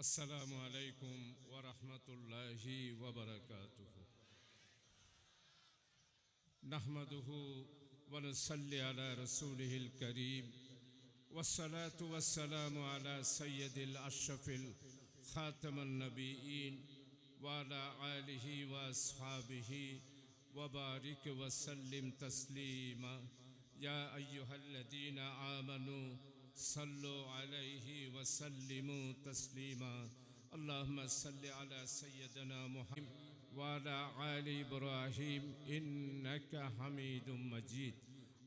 আসসালামু আলাইকুম ওয়া রাহমাতুল্লাহি ওয়া বারাকাতুহু। নাহমাদুহু ওয়া নুসাল্লি আলা রাসূলিহিল কারীম ওয়াসসালাতু ওয়াসসালামু আলা সাইয়্যিদিল আশরাফিল খাতামান নাবিয়্যিন ওয়া আলা আলিহি ওয়া আসহাবিহি ওয়া বারিক ওয়া সাল্লিম তাসলিমা। ইয়া আইয়ুহাল্লাযীনা আমানু সাল্লু আলাইহি ওয়া সাল্লিমু তাসলিমা। আল্লাহুম্মা সাল্লি আলা সাইয়্যিদিনা মুহাম্মাদ ওয়া আলা আলি ইব্রাহিম ইন্নাকা হামিদুম মাজিদ।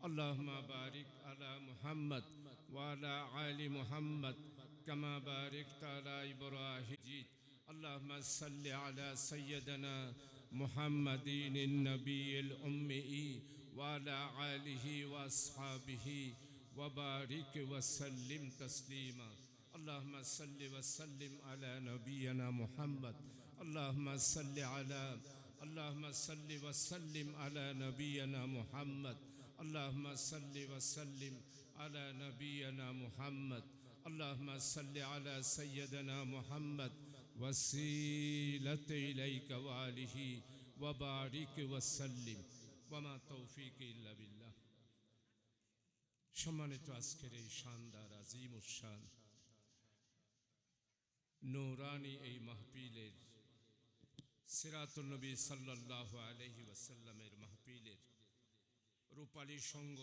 আল্লাহুম্মা বারিক আলা মুহাম্মদ ওয়া আলা আলি মুহাম্মদ কামা বারাকতা আলা ইব্রাহিম। আল্লাহুম্মা সাল্লি আলা সাইয়্যিদিনা মুহাম্মাদিন নবিয়্যিল উম্মি ওয়া আলা আলিহি ওয়া আসহাবিহি ওয়া বারিক ওয়া সাল্লিম তাসলিমা। আল্লাহুম্মা সাল্লি ওয়া সাল্লিম আলা নবিয়্যিনা মুহাম্মদ। আল্লাহুম্মা সাল্লি ওয়া সাল্লিম আলা নবিয়্যিনা মুহাম্মদ। আল্লাহুম্মা সাল্লি ওয়া সাল্লিম আলা নবিয়্যিনা মুহাম্মদ। আল্লাহুম্মা সাল্লি আলা সাইয়্যিদিনা মুহাম্মদ ওয়াসিলাতা ইলাইকা ওয়া আলিহি ওয়া বারিক ওয়া সাল্লিম ওয়া মা তাওফীকি ইল্লা বিল্লাহ। সম্মানিত আজকের এই শানদার আজিমুশ-শান নূরানী এই মাহফিলের সিরাতুন নবী সাল্লাল্লাহু আলাইহি ওয়াসাল্লামের মাহফিলের রূপালী সংঘ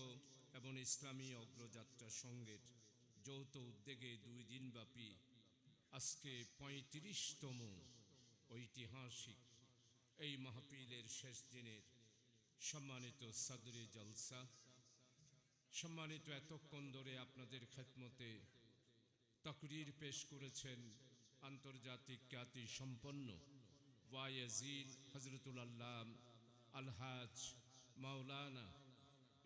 এবং ইসলামী অগ্রযাত্রা সংঘের যৌথ উদ্যোগে 2 দিনব্যাপী আজকে 35তম ঐতিহাসিক এই মাহফিলের শেষ দিনের সম্মানিত সাদরে জলসা। সম্মানিত এতক্ষণ ধরে আপনাদের খেদমতে তাকরীর পেশ করেছেন আন্তর্জাতিক খ্যাতি সম্পন্ন ওয়াইজিন হযরতুল আল্লাম আলহাজ মাওলানা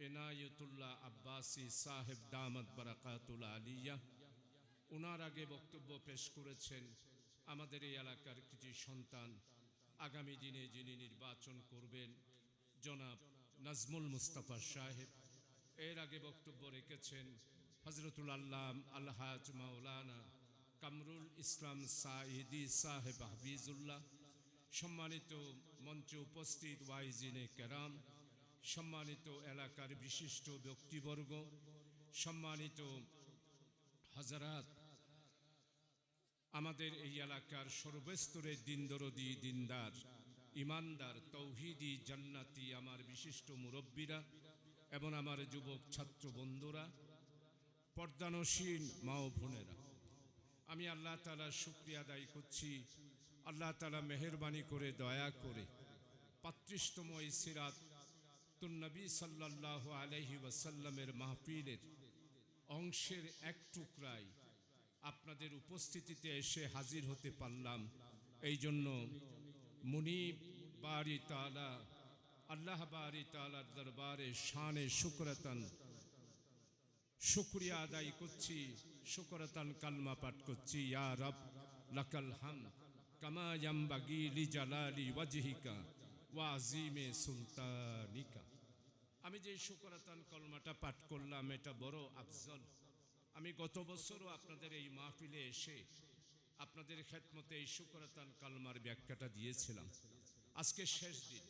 এনায়েতুল্লাহ আব্বাসী সাহেব দামাত বারাকাতুল আলিয়া। ওনার আগে বক্তব্য পেশ করেছেন আমাদের এই এলাকার কিছু সন্তান, আগামী দিনে যিনি নির্বাচন করবেন জনাব নাজমুল মুস্তাফা সাহেব। এর আগে বক্তব্য রেখেছেন হযরতুল আল্লাম আলহাজ মাওলানা কামরুল ইসলাম সাঈদী সাহেব হাফিজুল্লাহ। সম্মানিত মঞ্চে উপস্থিত ওয়াইজিনে কেরাম, সম্মানিত এলাকার বিশিষ্ট ব্যক্তিবর্গ, সম্মানিত হাজারাত, আমাদের এই এলাকার সর্বস্তরের দিনদরদি, দিনদার, ইমানদার, তৌহিদি, জান্নাতি আমার বিশিষ্ট মুরব্বীরা এবং আমার যুবক ছাত্র বন্ধুরা, পর্দানসীন মা ও বোনেরা, আমি আল্লাহ তাআলার শুকরিয়া আদায় করছি। আল্লাহ তাআলা মেহেরবানি করে দয়া করে 35তম এই সিরাতুন নবী সাল্লাল্লাহু আলাইহি ওয়াসাল্লামের মাহফিলের অংশের এক টুকরায় আপনাদের উপস্থিতিতে এসে হাজির হতে পারলাম। এই জন্য মুনিব বারি তাআলা আল্লাহ বারি তাআলার দরবারে শানে শুকরাতান শুকরিয়া আদায় করছি, শুকরাতান কালমা পাঠ করছি। ইয়া রব লাকাল হামদ কামা ইয়ামবাগি লিজালালি ওয়াজহিকা ওয়া আযীমে সুলতানিকা। আমি যে শুকরাতান কলমাটা পাঠ করলাম এটা বড় আফজল। আমি গত বছরও আপনাদের এই মাহফিলে এসে আপনাদের খেদমতে এই শুকরাতান কালমার ব্যাখ্যাটা দিয়েছিলাম। আজকে শেষ দিন,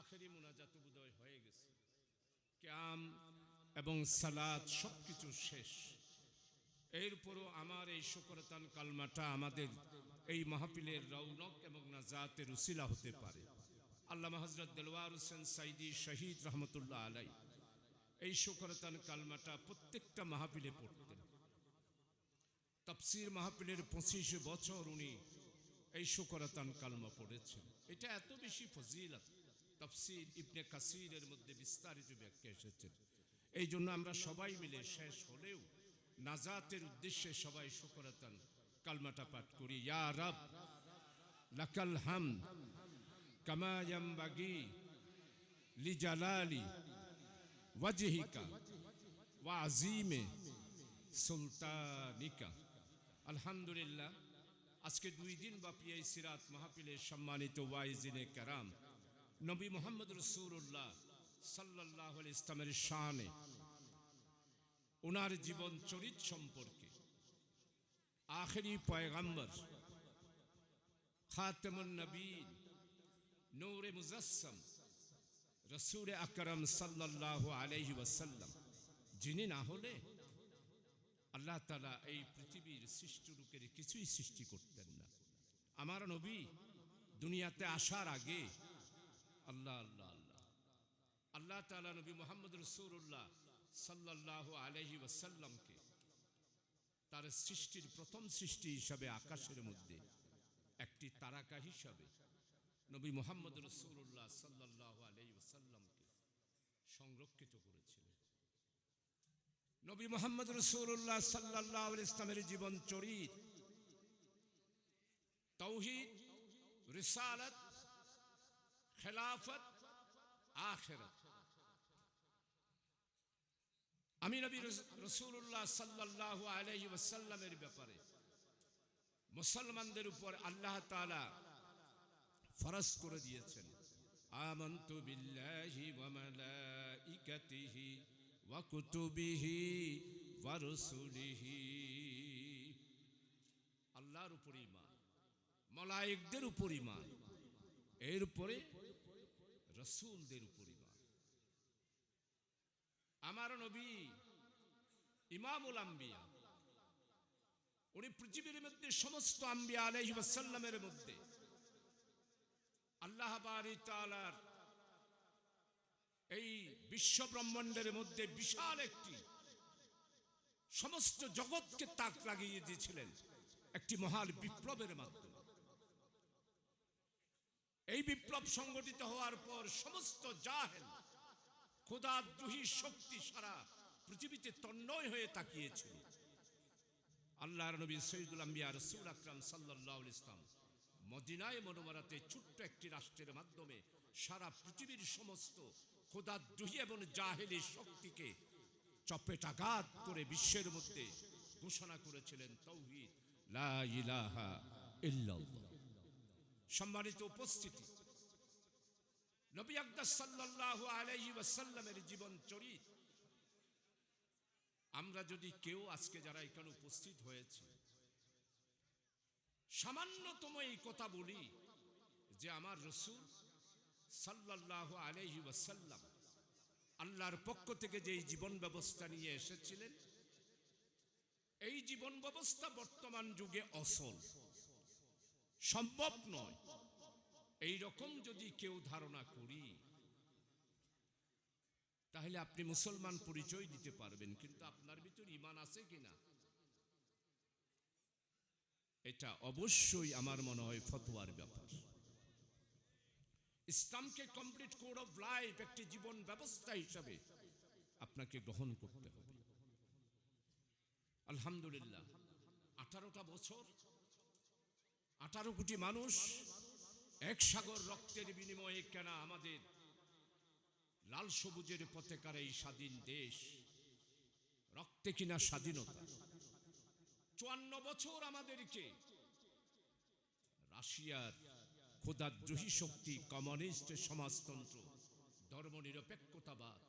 আখেরি মুনাজাত বোধহয় হয়ে গেছে, কিয়াম এবং সালাত সবকিছু শেষ। এরপরও আমার এই শুকরাতান কালমাটা আমাদের এই মাহফিলের রৌনক এবং নাজাতের উসিলা হতে পারে। আল্লামা হযরত দেলওয়ার হোসেন সাইদি শহীদ রহমতুল্লাহ আলাই এই শুকরাতান কালমাটা প্রত্যেকটা মাহফিলে পড়তেন। তাফসীর মাহফিলের 25 বছর উনি এই শুকরাতান কালমা পড়েছেন। এটা এত বেশি ফজিলত, তাফসীর ইবনে কাসিরের মধ্যে বিস্তারিত ব্যাখ্যা এসেছে। এই জন্য আমরা সবাই মিলে শেষ হলেও নাজাতের উদ্দেশ্যে সবাই শুকরাতান কালমাটা পাঠ করি। ইয়া রব লাকাল হামদ কামা ইয়ামবাগি লিজালালি ওয়াজহিকা ওয়া আযীমে সুলতানিকা। আলহামদুলিল্লাহ, আজকে 2 দিন ব্যাপী এই সিরাত মাহফিলের সম্মানিত ওয়াইজিনে কেরাম নবী মুহাম্মদ রাসূলুল্লাহ সাল্লাল্লাহু আলাইহি ইসলামের শানে, ওনার জীবন চরিত সম্পর্কে, আখেরি পয়গম্বর খাতামুন নবীন, নূরে মুজাসসাম, রাসূল আকরাম সাল্লাল্লাহু আলাইহি ওয়াসাল্লাম, যিনি না হলে আল্লাহ তাআলা এই পৃথিবীর সৃষ্টি রূপের কিছুই সৃষ্টি করতেন না। আমার নবী দুনিয়াতে আসার আগে আল্লাহ আল্লাহ আল্লাহ আল্লাহ তাআলা নবী মুহাম্মদ রাসূলুল্লাহ সাল্লাল্লাহু আলাইহি ওয়াসাল্লামকে তার সৃষ্টির প্রথম সৃষ্টি হিসাবে আকাশের মধ্যে একটি তারকা হিসাবে নবী মুহাম্মদ রাসূলুল্লাহ সাল্লাল্লাহু আলাইহি ওয়াসাল্লামকে সংরক্ষিত করেছিলেন। নবী মুহাম্মদ রাসূলুল্লাহ সাল্লাল্লাহু আলাইহি ওয়াসাল্লামের জীবন চরিত, তাওহীদ, রিসালাত, খেলাফত, আখিরাত। আমি নবী রাসূলুল্লাহ সাল্লাল্লাহু আলাইহি ওয়াসাল্লামের ব্যাপারে মুসলমানদের উপর আল্লাহ তাআলা ফরজ করে দিয়েছেন, আমানতু বিল্লাহি ওয়া মালাইকাতিহি ওয়া কুতুবিহি ওয়া রুসুলিহি। আল্লাহর উপর ঈমান, মালায়েকদের উপর ঈমান, এর উপরে রাসূলদের উপর ঈমান। আমার নবী ইমামুল আম্বিয়া, উনি পৃথিবীর মধ্যে সমস্ত আম্বিয়া আলাইহিস সালামের মধ্যে আল্লাহ বারি তাআলার এই বিশ্ব ব্রহ্মাণ্ডের মধ্যে বিশাল একটি সমস্ত জগৎকে তাক লাগিয়ে দিয়েছিলেন একটি মহান বিপ্লবের মাধ্যমে। এই বিপ্লব সংগঠিত হওয়ার পর সমস্ত জাহেল খোদাদ্রোহী শক্তি সারা পৃথিবীতে তন্ময় হয়ে তাকিয়েছিল। আল্লাহর নবী সৈয়দুল আম্বিয়া রাসূল আকরাম সাল্লাল্লাহু আলাইহি ওয়াসাল্লাম মদিনায়ে মুনাওয়ারাতে ছোট্ট একটি রাষ্ট্রের মাধ্যমে সারা পৃথিবীর সমস্ত খোদাদ্রোহী এবং জাহেলি শক্তিকে চপেটাঘাত করে বিশ্বের মধ্যে ঘোষণা করেছিলেন তাওহীদ, লা ইলাহা ইল্লাল্লাহ। সম্মানিত উপস্থিতি, নবী আকরাম সাল্লাল্লাহু আলাইহি ওয়াসাল্লামের জীবন চরিত আমরা যদি কেউ আজকে যারা এখানে উপস্থিত হয়েছে সামান্যতম এই কথা বলি যে আমার রাসূল সাল্লাল্লাহু আলাইহি ওয়াসাল্লাম আল্লাহর পক্ষ থেকে যে জীবন ব্যবস্থা নিয়ে এসেছিলেন, এই জীবন ব্যবস্থা বর্তমান যুগে অসল, সম্ভব নয়, এই রকম যদি কেউ ধারণা করি তাহলে আপনি মুসলমান পরিচয় দিতে পারবেন, কিন্তু আপনার ভিতর ঈমান আছে কিনা এটা অবশ্যই আমার মনে হয় ফতোয়ার ব্যাপার। ইসলামকে কমপ্লিট কোড অফ লাইফ একটি জীবন ব্যবস্থা হিসাবে আপনাকে গ্রহণ করতে হবে। আলহামদুলিল্লাহ 18টা বছর 18 কোটি মানুষ এক সাগর রক্তের বিনিময়ে কেনা আমাদের লাল সবুজের পতাকার এই স্বাধীন দেশ, রক্তে কিনা স্বাধীনতা। 54 বছর আমাদেরকে রাশিয়ার খোদাদ্রোহী শক্তি, কমিউনিস্ট সমাজতন্ত্র, ধর্মনিরপেক্ষতাবাদ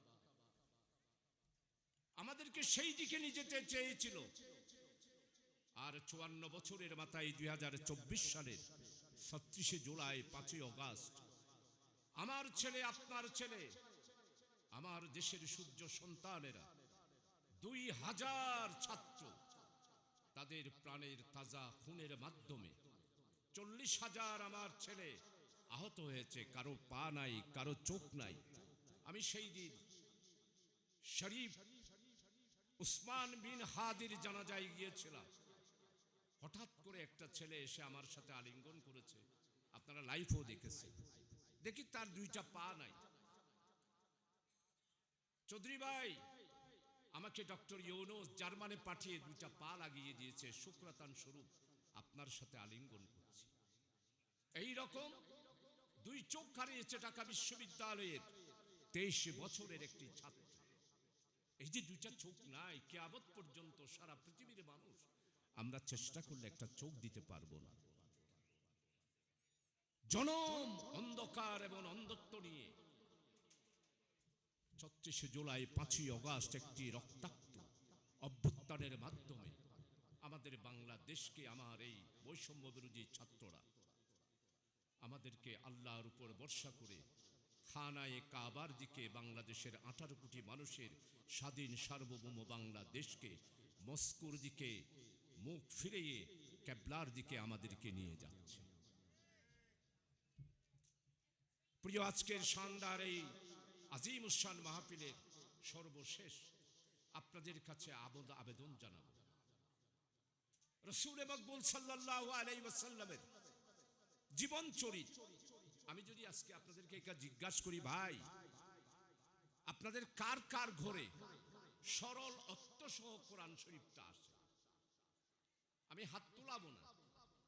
আমাদেরকে সেই দিকে নিয়ে যেতে চেয়েছিল। আর 54 বছরের মাথায় 2024 সালের 36শে জুলাই, 5ই আগস্ট আমার ছেলে, আপনার ছেলে, আমার দেশের সূর্য সন্তানেরা 2000 ছাত্র তাদের প্রাণের তাজা খুনের মাধ্যমে 40,000 আমার ছেলে আহত হয়েছে, কারো পা নাই, কারো চোখ নাই। আমি সেই দিন শরীফ উসমান বিন হাদির জানাজায় গিয়েছিলাম। হঠাৎ করে একটা ছেলে এসে আমার সাথে আলিঙ্গন করেছে, আপনারা লাইভও দেখেছেন। দেখি তার 2টা পা নাই। চৌধুরী ভাই আমাকে ডক্টর ইউনুস জার্মানে পাঠিয়ে 2টা পা লাগিয়ে দিয়েছে, শুকরাতান স্বরূপ আপনার সাথে আলিঙ্গন করছি। এই রকম 2 চোখ হারিয়েছে ঢাকা বিশ্ববিদ্যালয়ের 23 বছরের একটি ছাত্র। এই যে 2টা চোখ নাই, কিয়ামত পর্যন্ত সারা পৃথিবীর মানুষ আমরা চেষ্টা করলে একটা চোখ দিতে পারবো না। জনম অন্ধকার এবং অন্ধত্ব নিয়ে 36শে জুলাই, 5ই আগস্ট একটি রক্তাক্ত অভ্যুত্থানের মাধ্যমে আমাদের বাংলাদেশকে, আমার এই বৈষম্য বিরোধী ছাত্ররা আমাদেরকে আল্লাহর উপর ভরসা করে খানায়ে কাবার দিকে, বাংলাদেশের 18 কোটি মানুষের স্বাধীন সার্বভৌম বাংলাদেশকে মস্কোর দিকে মুখ ফিরিয়ে কেবলার দিকে আমাদেরকে নিয়ে যাচ্ছে। প্রিয়, আজকের শানদার এই আজিম উসান মাহফিলের সর্বশেষ আপনাদের কাছে আবেদন জানাবো, রাসূল মকবুল সাল্লাল্লাহু আলাইহি ওয়াসাল্লামের জীবন চরিত। আমি যদি আজকে আপনাদেরকে জিজ্ঞাসা করি, ভাই আপনাদের কার কার ঘরে সরল অর্থ সহ কোরআন শরীফটা আছে? আমি হাত তোলাবো না,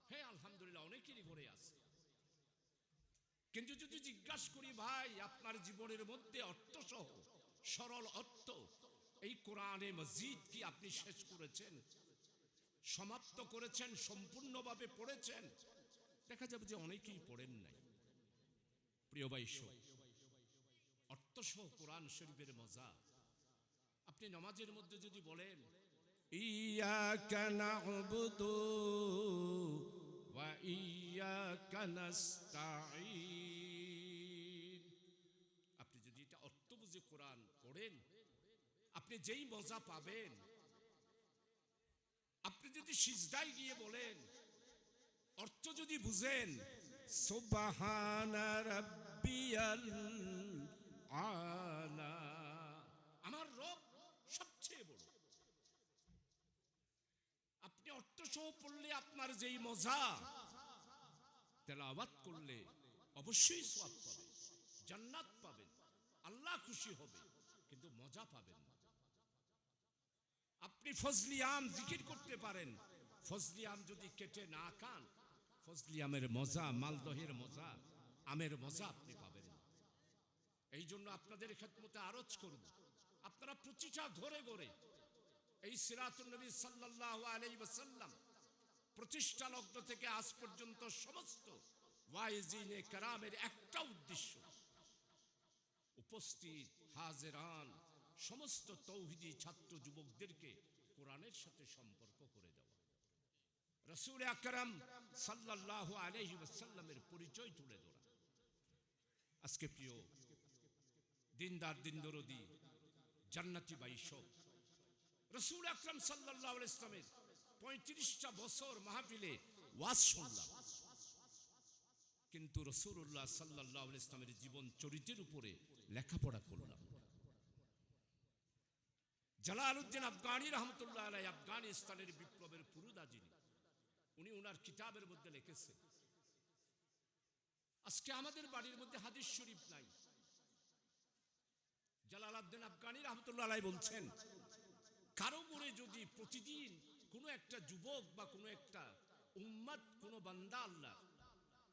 হ্যাঁ আলহামদুলিল্লাহ অনেকেরই ঘরে আছে। কিন্তু যদি জিজ্ঞাসা করি, ভাই আপনার জীবনের মধ্যে অর্থ সহ সরল অর্থ এই কোরআনে মজিদ কি আপনি শেষ করেছেন, সমাপ্ত করেছেন, সম্পূর্ণভাবে পড়েছেন? দেখা যাবে যে অনেকেই পড়েন নাই। প্রিয় ভাই, অর্থ সহ কোরআন শরীফের মজা আপনি নামাজের মধ্যে যদি বলেন ইয়াকা না'বুদু ওয়া ইয়াকা নাস্তাঈন, আপনি যদি এটা অর্থ বুঝে কোরআন পড়েন, আপনি যেই মজা পাবেন। আপনি যদি সিজদায় গিয়ে বলেন, অর্থ যদি বুঝেন, সুবহানা রাব্বিয়াল আলা, আমার রব সবচেয়ে বড়, আপনি অর্থ সহ পড়লে আপনার যেই মজা, তেলাওয়াত করলে অবশ্যই সওয়াব পাবেন, জান্নাত পাবেন, আল্লাহ খুশি হবে, কিন্তু মজা পাবেন না। আপনি ফজলি আম জিকির করতে পারেন, ফজলি আম যদি কেটে না খান, ফজলি আমের মজা, মালদহের মজা, আমের মজা আপনি পাবেন না। এই জন্য আপনাদের খেদমতে আরজ করব, আপনারা প্রতিটা ঘরে ঘরে এই সিরাতুন নবী সাল্লাল্লাহু আলাইহি ওয়াসাল্লাম প্রতিষ্ঠা লগ্ন থেকে আজ পর্যন্ত সমস্ত ওয়াইজিনে কেরামের একটা উদ্দেশ্য, উপস্থিত হাজিরান সমস্ত তৌহিদি ছাত্র যুবকদেরকে কোরআনের সাথে সম্পর্ক করে দেওয়া, রাসূল আকরাম সাল্লাল্লাহু আলাইহি ওয়াসাল্লামের পরিচয় তুলে ধরা। আজকে প্রিয় দিনদার দিনদরদি জান্নাতি বাইশক, রাসূল আকরাম সাল্লাল্লাহু আলাইহি ওয়াসাল্লামের 35টা বছর মাহফিলে ওয়াজ শুনলাম, কিন্তু রাসূলুল্লাহ সাল্লাল্লাহু আলাইহি ওয়াসাল্লামের জীবন চরিত্রের উপরে লেখাপড়া করলাম। জালালউদ্দিন আফগানি রহমতুল্লাহ আলাইহি, আফগানিস্তানের বিপ্লবের পুরুদা যিনি, উনি ওনার কিতাবের মধ্যে লিখেছেন, আজকে আমাদের বাড়ির মধ্যে হাদিস শরীফ নাই। জালালউদ্দিন আফগানি রহমতুল্লাহ আলাইহি বলছেন, কারো উপরে যদি প্রতিদিন কোনো একটা যুবক বা কোনো একটা উম্মত, কোনো বান্দা আল্লাহ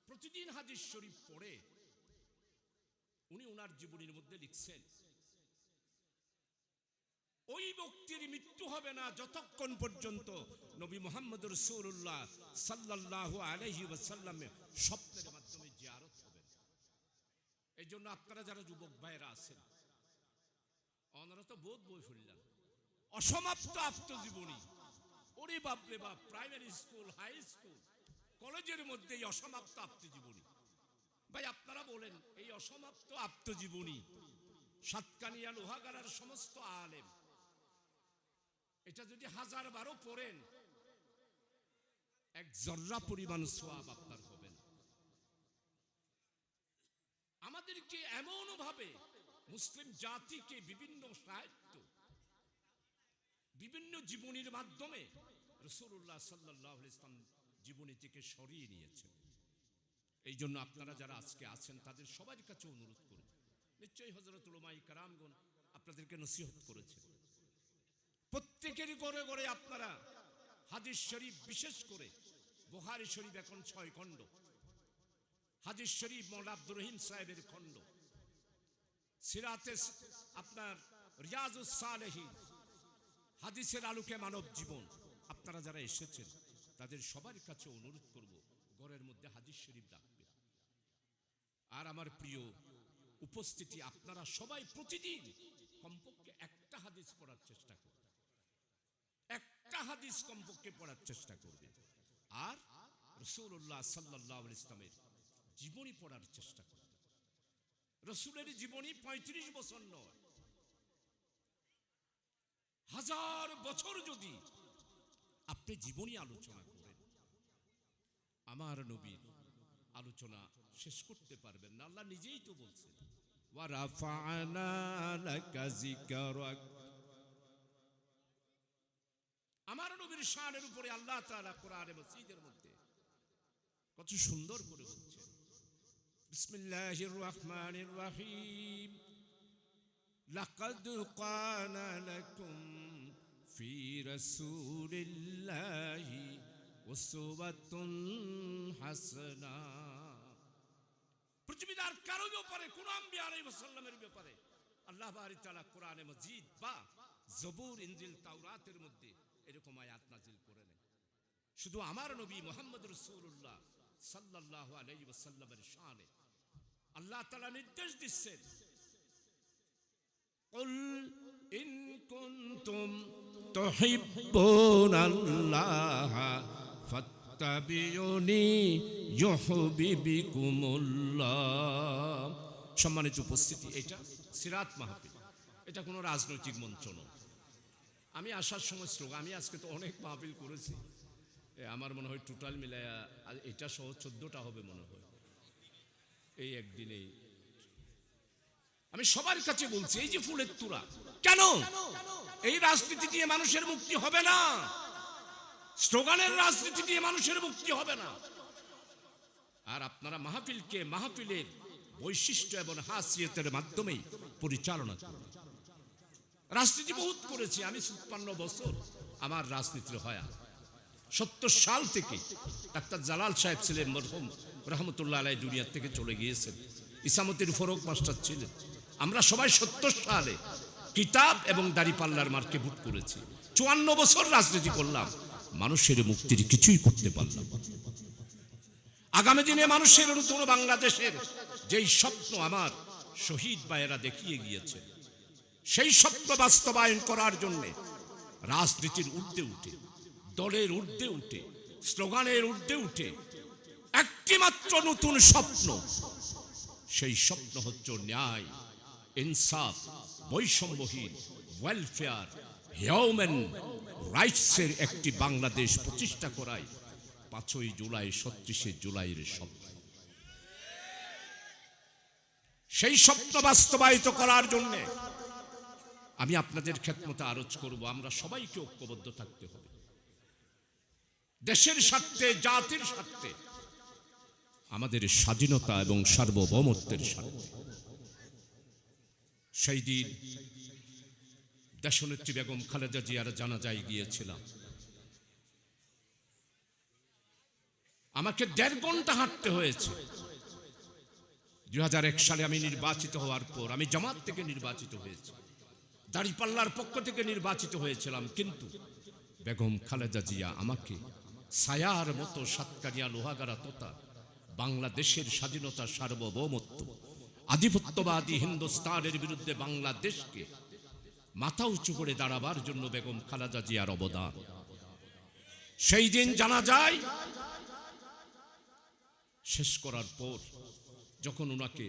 প্রতিদিন হাদিস শরীফ পড়ে, উনি ওনার জীবনের মধ্যে লিখছেন, ওই ব্যক্তির মৃত্যু হবে না যতক্ষণ পর্যন্ত নবী মুহাম্মদ রাসূলুল্লাহ সাল্লাল্লাহু আলাইহি ওয়াসাল্লামের স্বপ্নের মাধ্যমে জিয়ারত হবে। এই জন্য আপনারা যারা যুবক ভাইরা আছেন, ওনারা তো বোধ বই ফেললেন, অসমাপ্ত আত্মজীবনী, ওরে বাপরে বাপ, প্রাইমারি স্কুল, হাই স্কুল, কলেজের মধ্যে এই অসমাপ্ত আত্মজীবনী। ভাই আপনারা বলেন, এই অসমাপ্ত আত্মজীবনী সাতকানিয়া লোহাগাড়ার সমস্ত আলেম এটা যদি 1000 বারও পড়েন, এক জর্রা পরিমাণ সওয়াব আপনার হবে না। আমাদেরকে এমন ভাবে মুসলিম জাতিকে বিভিন্ন সাহিত্য, বিভিন্ন জীবনীর মাধ্যমে রাসূলুল্লাহ সাল্লাল্লাহু আলাইহি ওয়াসাল্লাম জীবনী থেকে সরিয়ে নিয়েছেন। এই জন্য আপনারা যারা আজকে আছেন তাদের সবার কাছে অনুরোধ করব, নিশ্চয়ই হযরত উলামায়ে কেরামগণ আপনাদেরকে নসিহত করেছেন, প্রত্যেকেরই ঘরে ঘরে আপনারা হাদিস শরীফ, বিশেষ করে বুখারী শরীফ এখন 6 খণ্ড, হাদিস শরীফ মওলানা আব্দুর রহিম সাহেবের খণ্ড, সিরাতে আপনার রিয়াজুস সালেহীন, হাদিসের আলোকে মানব জীবন, আপনারা যারা এসেছেন তাদের সবার কাছে অনুরোধ করব, ঘরের মধ্যে হাদিস শরীফ রাখবে। আর আমার প্রিয় উপস্থিতি, আপনারা সবাই প্রতিদিন কমপক্ষে একটা হাদিস পড়ার চেষ্টা করবেন, একটা হাদিস কমপক্ষে পড়ার চেষ্টা করবেন। আর রাসূলুল্লাহ সাল্লাল্লাহু আলাইহি ওয়াসাল্লামের জীবনী পড়ার চেষ্টা করতে। রাসূলের জীবনী 35 বছর নয়, 1000 বছর যদি আপনি জীবনী আলোচনা করেন, আমার নবীর আলোচনা শেষ করতে পারবেন না। আল্লাহ নিজেই তো বলছেন, ওয়া রাফা'না লাকা যিকরাক। আমার নবীর শানের উপরে আল্লাহ তাআলা কোরআনে মাজিদের মধ্যে কত সুন্দর করে বলছেন, বিসমিল্লাহির রহমানির রহিম, লাকাদ কানা লাকুম ফি রাসূলিল্লাহি উসওয়াতুন হাসানা। পৃথিবীর আর কারো ব্যাপারে, কোন আম্বিয়া আলাইহিস সালামের ব্যাপারে আল্লাহ বাড়ি তাআলা কোরআনে মাজিদ বা জবুর, ইনজিল, তাওরাতের মধ্যে এরকম আয়াত নাজিল করে নেই। শুধু আমার নবী মুহাম্মদ রাসূলুল্লাহ সাল্লাল্লাহু আলাইহি ওয়াসাল্লামের শানে আল্লাহ তাআলা নির্দেশ দিচ্ছেন, কুল ইন কুনতুম তুহিব্বুনাল্লাহ ফাত্তাবিউনি ইউহিব্বুকুমুল্লাহ। সম্মানিত উপস্থিতি, এটা সিরাত মাহফিল, এটা কোনো রাজনৈতিক মঞ্চ নয়। আমি আসার সময় স্লোগান, আমি আজকে তো অনেক মাহফিল করেছি, আমার মনে হয় টোটাল মিলায়া এটা সহ 14টা হবে মনে হয় এই একদিনেই। আমি সবার কাছে বলছি, এই যে ফুলের তোড়া, কেন এই রাজনীতি দিয়ে মানুষের মুক্তি হবে না? স্লোগানের রাজনীতি দিয়ে মানুষের মুক্তি হবে না। আর আপনারা মাহফিলকে মাহফিলের বৈশিষ্ট্য এবং হাসিয়তের মাধ্যমেই পরিচালনা করুন। রাজনীতি বহুত করেছি আমি, 56 বছর আমার রাজনীতির হয়া। 70 সাল থেকে ডাক্তার জালাল সাহেব ছিলেন মরহুম রহমতুল্লাহ আলাইহি, দুনিয়া থেকে চলে গিয়েছেন। ইসামতির ফরক মাস্টার ছিলেন। আমরা সবাই 70 সালে কিতাব এবং দাড়িপাল্লার মার্কে ভোট করেছি। 54 বছর রাজনীতি করলাম, মানুষের মুক্তির কিছুই করতে পারলাম। আগামী দিনে মানুষের নতুন বাংলাদেশের যেই স্বপ্ন আমার শহীদ ভাইয়েরা দেখিয়ে গিয়েছে, সেই স্বপ্ন বাস্তবায়ন করার জন্য রাজনীতির ঊর্ধ্বে উঠে, দলের ঊর্ধ্বে উঠে, স্লোগানের ঊর্ধ্বে উঠে একটি মাত্র নতুন স্বপ্ন, সেই স্বপ্ন হচ্ছে ন্যায়, ইনসাফ, বৈষম্যহীন, ওয়েলফেয়ার, হিউম্যান রাইটসের একটি বাংলাদেশ প্রতিষ্ঠা করাই 5ই জুলাই 36 জুলাইয়ের স্বপ্ন। সেই স্বপ্ন বাস্তবায়িত করার জন্য আমি আপনাদের খেদমতে আরজ করব, আমরা সবাইকে ঐক্যবদ্ধ থাকতে হবে, দেশের স্বার্থে, জাতির স্বার্থে, আমাদের স্বাধীনতা এবং সার্বভৌমত্বের স্বার্থে। সেই দিন দেশনেত্রী বেগম খালেদা জিয়ার জানাজায় গিয়েছিলাম। আমাকে 1.5 ঘন্টা হাঁটতে হয়েছে। 2001 সালে আমি নির্বাচিত হওয়ার পর আমি জামাত থেকে নির্বাচিত হয়েছি, দাড়িপাল্লার পক্ষ থেকে নির্বাচিত হয়েছিলাম, কিন্তু বেগম খালেদা জিয়া আমাকে ছায়ার মতো সাতকানিয়া লোহাগাড়া তোতা বাংলাদেশের স্বাধীনতা, সার্বভৌমত্ব, আধিপত্যবাদী হিন্দুস্তানের বিরুদ্ধে বাংলাদেশকে মাথা উঁচু করে দাঁড়াবার জন্য বেগম খালেদা জিয়ার অবদান। সেই দিন জানা যায় শেষ করার পর যখন ওনাকে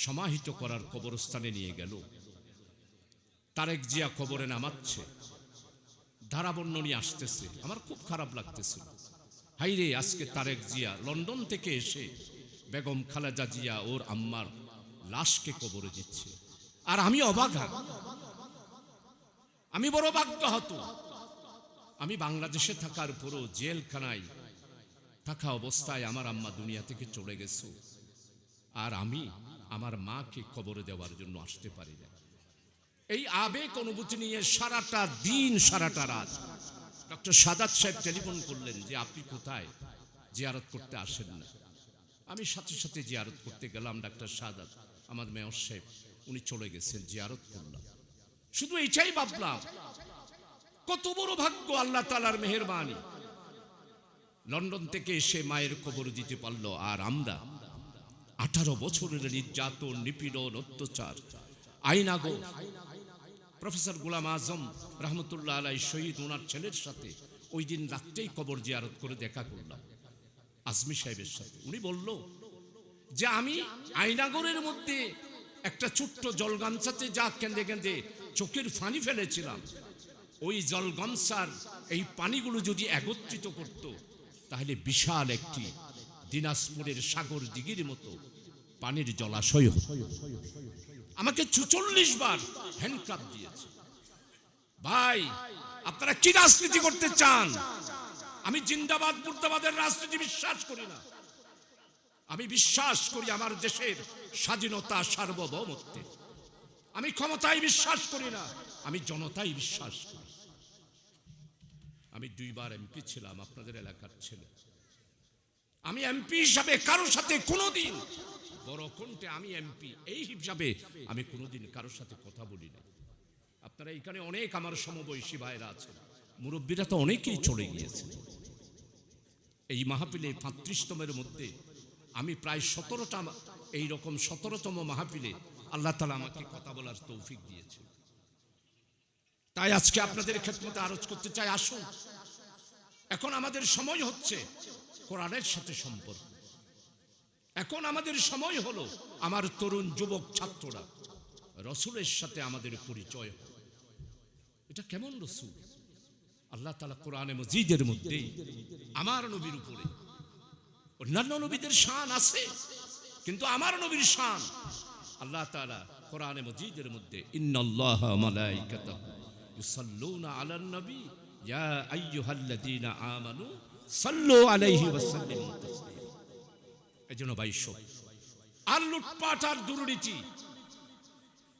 সমাহিত করার কবরস্থানে নিয়ে গেল, তারেক জিয়া কবরে নামাচ্ছে, ধারাবর্ণনী আসতেছে, আমার খুব খারাপ লাগতেছিল। হাইরে, আজকে তারেক জিয়া লন্ডন থেকে এসে বেগম খালেদা জিয়া ওর আম্মার লাশকে কবরে দিচ্ছে, আর আমি অবাক, আমি বড় ভাগ্যহত। আমি বাংলাদেশে থাকার পরও জেলখানায় থাকা অবস্থায় আমার আম্মা দুনিয়া থেকে চলে গেছে, আর আমি আমার মাকে কবরে দেওয়ার জন্য আসতে পারি না। এই আবেগ অনুভূতি নিয়ে সারাটা দিন, সারাটা রাত ডক্টর সাদাত সাহেব টেলিফোন করলেন যে আপনি কোথায়, জিয়ারত করতে আসেন না? আমি সাথে সাথে জিয়ারত করতে গেলাম। ডাক্তার সাদাত, আমার মেয়র সাহেব, উনি চলে গেছেন, জিয়ারত করলাম। শুধু এটাই ভাবলাম, কত বড় ভাগ্য, আল্লাহ তাআলার মেহেরবানি। লন্ডন থেকে এসে মায়ের কবর দিতে পারলো, আর আমরা 18 বছরের নির্যাতন, নিপীড়ন, অত্যাচার, আইনাগো প্রফেসর গোলাম আজম রহমতুল্লাহ আলাই শহীদ, ওনার ছেলের সাথে ওই দিন রাত্রেই কবর জিয়ারত করে দেখা করলাম আজমি সাহেবের সাথে। উনি বলল যে আমি আয়নাগরের মধ্যে একটা ছোট্ট জলগামছাতে যা কেঁদে কেঁদে চোখের পানি ফেলেছিলাম, ওই জলগামছার এই পানিগুলো যদি একত্রিত করত, তাহলে বিশাল একটি দিনাজপুরের সাগর দিঘির মতো পানির জলাশয় হতো। আমাকে ৪৪ বার হ্যান্ডকাপ দিয়েছে। ভাই, আপনারা কি রাজনীতি করতে চান? আমি জিন্দাবাদ মুর্দাবাদের রাজনীতি বিশ্বাস করি না। আমি বিশ্বাস করি আমার দেশের স্বাধীনতা, সার্বভৌমত্বে। আমি ক্ষমতায় বিশ্বাস করি না, আমি জনতায় বিশ্বাস করি। আমি 2 বার এমপি ছিলাম, আপনাদের এলাকার ছেলে। আমি এমপি হিসাবে কারোর সাথে কোনোদিন বড় কণ্ঠে আমি এমপি এই হিসাবে আমি কোনোদিন কারোর সাথে কথা বলি না। আপনারা এখানে অনেক আমার সমবয়সী ভাইরা আছেন, মুরব্বীরা তো অনেকেই চলে গিয়েছে। এই মাহফিলে 35তমের মধ্যে আমি প্রায় 17টা, এইরকম 17তম মাহফিলে আল্লাহ তাআলা আমাকে কথা বলার তৌফিক দিয়েছে। তাই আজকে আপনাদের খেদমতে আরজ করতে চাই, আসুন, এখন আমাদের সময় হচ্ছে কোরআনের সাথে সম্পর্ক। এখন আমাদের সময় হলো আমার তরুণ যুবক ছাত্ররা রসুলের সাথে আমাদের পরিচয়। এটা কেমন রসুল? আল্লাহ তাআলা কোরআনে মজিদের মধ্যে আমার নবীর উপরে, অন্যান্য নবীদের শান আছে, কিন্তু আমার নবীর শান আল্লাহ তাআলা কোরআনে মজিদের মধ্যে ইন্নাল্লাহা ওয়া মালাইকাতাহু ইউসাল্লুনা আলান নবী ইয়া আইয়ুহাল্লাযীনা আমানু সাল্লু আলাইহি ওয়া সাল্লিমু তাসলিমা। এজন্য বাইশ আর লুটপাট আর দুর্নীতি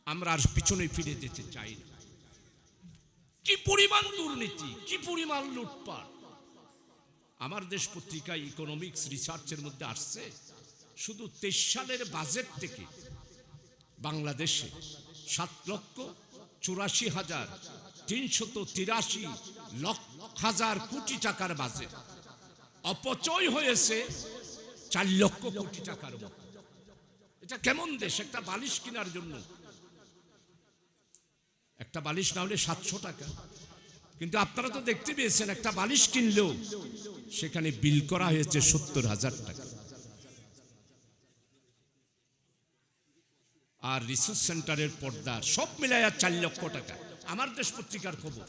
আমরা আর পিছনে ফিরে যেতে চাই না। কি পরিমাণ দুর্নীতি, কি পরিমাণ লুটপাট! আমার দেশ পত্রিকা ইকোনমিক্স রিসার্চের মধ্যে আসছে, শুধু 23 সালের বাজেট থেকে বাংলাদেশে 7,84,383 কোটি টাকার বাজেট অপচয় হয়েছে 4 লক্ষ কোটি টাকার মতো। এটা কেমন দেশ? একটা বালিশ কেনার জন্য, একটা বালিশ না হলে 700 টাকা, কিন্তু আপনারা তো দেখতে পেয়েছেন একটা বালিশ কিনলেও সেখানে বিল করা হয়েছে 70,000 টাকা। আর রিসার্চ সেন্টারের পর্দা সব মিলাইয়া 4 লক্ষ টাকা, আমার দেশ পত্রিকার খবর।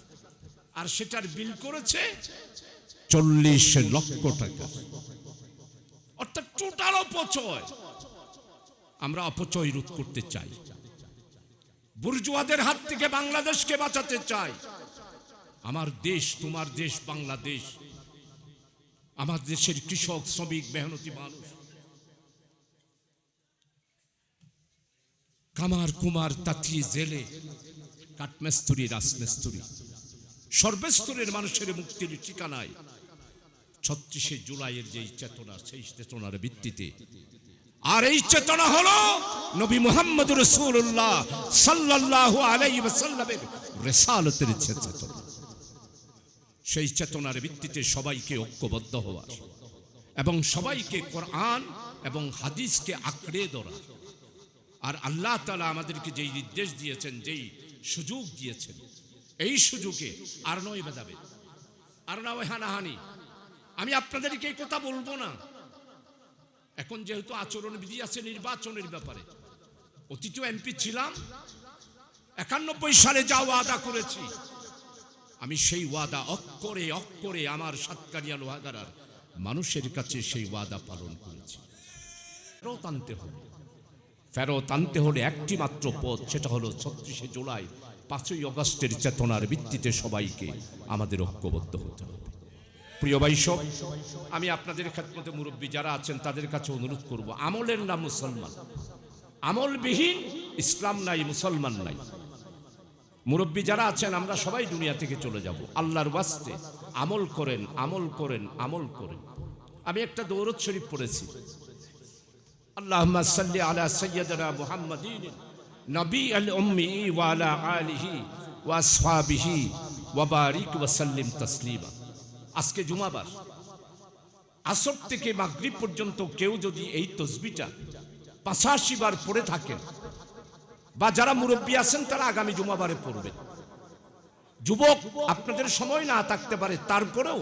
আর সেটার বিল করেছে 40 লক্ষ টাকা। অর্থাৎ টোটাল অপচয়। আমরা অপচয় রোধ করতে চাই, বুর্জুয়াদের হাত থেকে বাংলাদেশকে বাঁচাতে চাই। আমার দেশ, তোমার দেশ বাংলাদেশ, আমার দেশের কৃষক, শ্রমিক, মেহনতি মানুষ, কামার, কুমার, তাঁতি, জেলে, কাঠমিস্ত্রি, রাজমিস্ত্রি, সর্বস্তরের মানুষের মুক্তির ঠিকানায় 36শে জুলাইয়ের যে চেতনা, সেই চেতনার ভিত্তিতে, আর এই চেতনা হলো নবী মুহাম্মদ রাসূলুল্লাহ সাল্লাল্লাহু আলাইহি ওয়াসাল্লামের রিসালাতের চেতনা। সেই চেতনার ভিত্তিতে সবাইকে ঐক্যবদ্ধ হওয়া এবং সবাইকে কোরআন এবং হাদিসকে আঁকড়ে ধরা। আর আল্লাহ তাআলা আমাদেরকে যেই নির্দেশ দিয়েছেন, যেই সুযোগ দিয়েছেন, এই সুযোগে আর নয় ভেদাভেদ, আর নয় হানাহানি। আমি আপনাদেরকে এই কথা বলবো না। এখন যেহেতু আচরণবিধি আছে নির্বাচনের ব্যাপারে, অতীত এমপি ছিলাম, 91 সালে যা ওয়াদা করেছি, আমি সেই ওয়াদা অক্ষরে অক্ষরে আমার সাতকারিয়া লোহাগাড়ার মানুষের কাছে সেই ওয়াদা পালন করেছি। ফেরত আনতে হলে একটি মাত্র পথ, সেটা হলো 36শে জুলাই, 5ই আগস্টের চেতনার ভিত্তিতে সবাইকে আমাদের ঐক্যবদ্ধ হতে হবে। প্রিয় ভাই সব, আমি আপনাদের খেদমতে মুরব্বী যারা আছেন তাদের কাছে অনুরোধ করব, আমলের নাম মুসলমান, আমলবিহীন ইসলাম নাই, মুসলমান নাই। মুরব্বী যারা আছেন আমরা সবাই দুনিয়া থেকে চলে যাব, আল্লাহর ওয়াস্তে আমল করেন, আমল করেন, আমল করেন। আমি একটা দরুদ শরীফ পড়েছি, আল্লাহুম্মা সাল্লি আলা সাইয়্যিদিনা মুহাম্মাদিন নবী আল উম্মি ওয়া আলা আলিহি ওয়া আসহাবিহি ওয়া বারিক ওয়া সাল্লিম তাসলিমা। আজকে জুমাবার, আসর থেকে মাগরিব পর্যন্ত কেউ যদি এই তাসবিহটা 85 বার পড়ে থাকেন, বা যারা মুরব্বী আছেন তারা আগামী জুমাবারে পড়বেন। যুবক আপনাদের সময় না থাকতে পারে, তারপরেও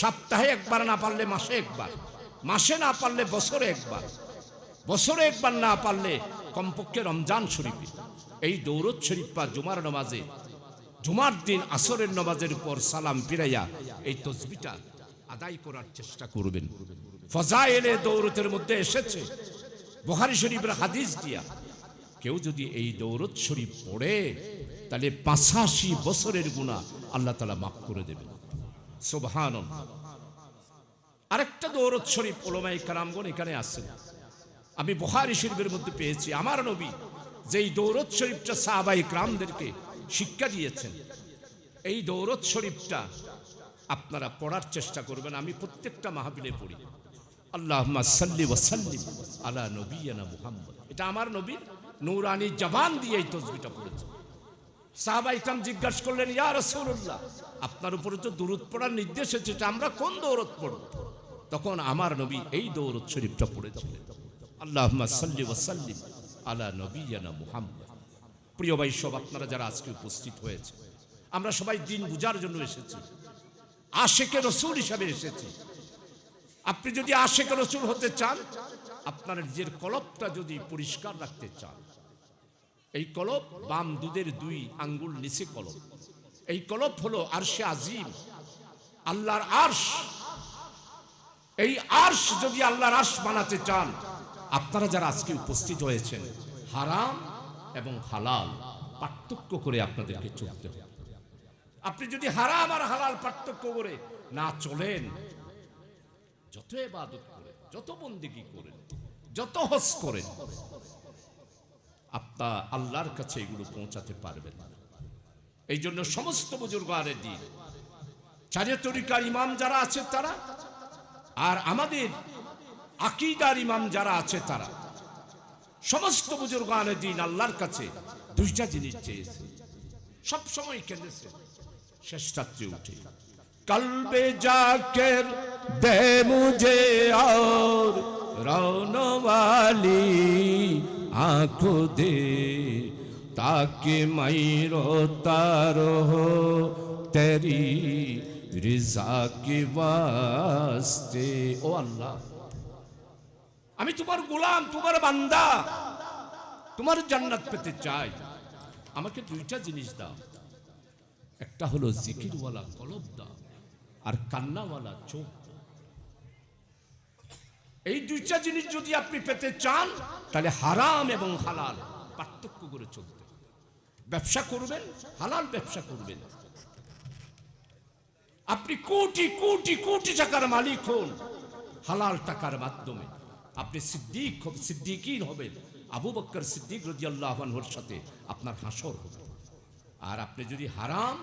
সপ্তাহে একবার, না পারলে মাসে একবার, মাসে না পারলে বছরে একবার, বছরে একবার না পারলে কমপক্ষে রমজান শরীফে এই দৌরত শরীফ বা জুমার নামাজে, জুমার দিন আসরের নামাজের পর সালাম ফিরাইয়া এই তসবিহটা আদায় করার চেষ্টা করবেন। ফজাইলে দৌরতের মধ্যে এসেছে, বুখারী শরীফের হাদিস দিয়া, কেউ যদি এই দৌরত শরীফ পড়ে তাহলে 85 বছরের গুনাহ আল্লাহ তাআলা মাফ করে দেবেন। সুবহানাল্লাহ। আরেকটা দৌরত শরীফ উলামায়ে কেরামগণ এখানে আছেন, আমি বুখারী শরীফের মধ্যে পেয়েছি। আমার নবী যেই দৌরত শরীফটা সাহাবায়ে কেরামদেরকে শিক্ষা দিয়েছেন, এই দৌরত শরীফটা আপনারা পড়ার চেষ্টা করবেন। আমি প্রত্যেকটা মাহফিলে পড়ি, আল্লাহুম্মা সাল্লি ওয়া সাল্লিম আলা নবিয়িনা মুহাম্মদ। এটা আমার নবীর নূরানি জবান দিয়ে এই তাসবিহটা পড়েছে। সাহাবায়ে কেরাম জিজ্ঞাসা করলেন, ইয়া রাসূলুল্লাহ, আপনার উপরে তো দুরূদ পড়ার নির্দেশ এসেছে, আমরা কোন দৌরত পড়ব? তখন আমার নবী এই দৌরত শরীফটা পড়েছিলেন, আল্লাহুম্মা সাল্লি ওয়া সাল্লিম আলা নবিয়িনা মুহাম্মদ। প্রিয় ভাই সব, আপনারা যারা আজকে উপস্থিত হয়েছে, আমরা সবাই দিন বুঝার জন্য এসেছি, আশিকে রাসূল হিসাবে এসেছি। আপনি যদি আশিকে রাসূল হতে চান, আপনার নিজের কলবটা যদি পরিষ্কার রাখতে চান, এই কলব বাম দুধের 2 আঙ্গুল নিচে কলব, এই কলব হলো আরশে আজিম, আল্লাহর আরশ। এই আরশ যদি আল্লাহর আরশ বানাতে চান, আপনারা যারা আজকে উপস্থিত হয়েছেন, হারাম এবং হালাল পার্থক্য করে আপনাদেরকে চলতে হবে। আপনি যদি হারাম আর হালাল পার্থক্য করে না চলেন, যত ইবাদত করেন, যত বন্দেগী করেন, যত হজ করেন, আপনার আল্লাহর কাছে এগুলো পৌঁছাতে পারবেন না। এই জন্য সমস্ত বুজুর্গানের দিন, চারিয়া তরিকার ইমাম যারা আছে তারা, আর আমাদের আকীদার ইমাম যারা আছে তারা, সমস্ত বুজুর্গানের দিন আল্লাহর কাছে 2টা জিনিস চেয়েছে, সবসময় কেঁদেছে। শেষ রাত্রে উঠে কলবে জাকের দে মুঝে और रोने वाली आंखों दे ताकि मैं रोता रहूं तेरी रिजा के वास्ते। ओ अल्लाह, আমি তোমার গোলাম, তোমার বান্দা, তোমার জান্নাত পেতে চাই, আমাকে 2টা জিনিস দাও। একটা হলো জিকিরওয়ালা কলব দাও, আর কান্নাওয়ালা চোখ দাও। এই 2টা জিনিস যদি আপনি পেতে চান, তাহলে হারাম এবং হালাল পার্থক্য করে চলতে হবে। ব্যবসা করবেন, হালাল ব্যবসা করবেন। আপনি কোটি কোটি কোটি টাকার মালিক হন, হালাল টাকার মাধ্যমে আপনি সিদ্দিকীন হবেন। আবু বকর সিদ্দিক রাদিয়াল্লাহু আনহুর সাথে আপনার হাসর হবে। আর আপনি যদি হারাম,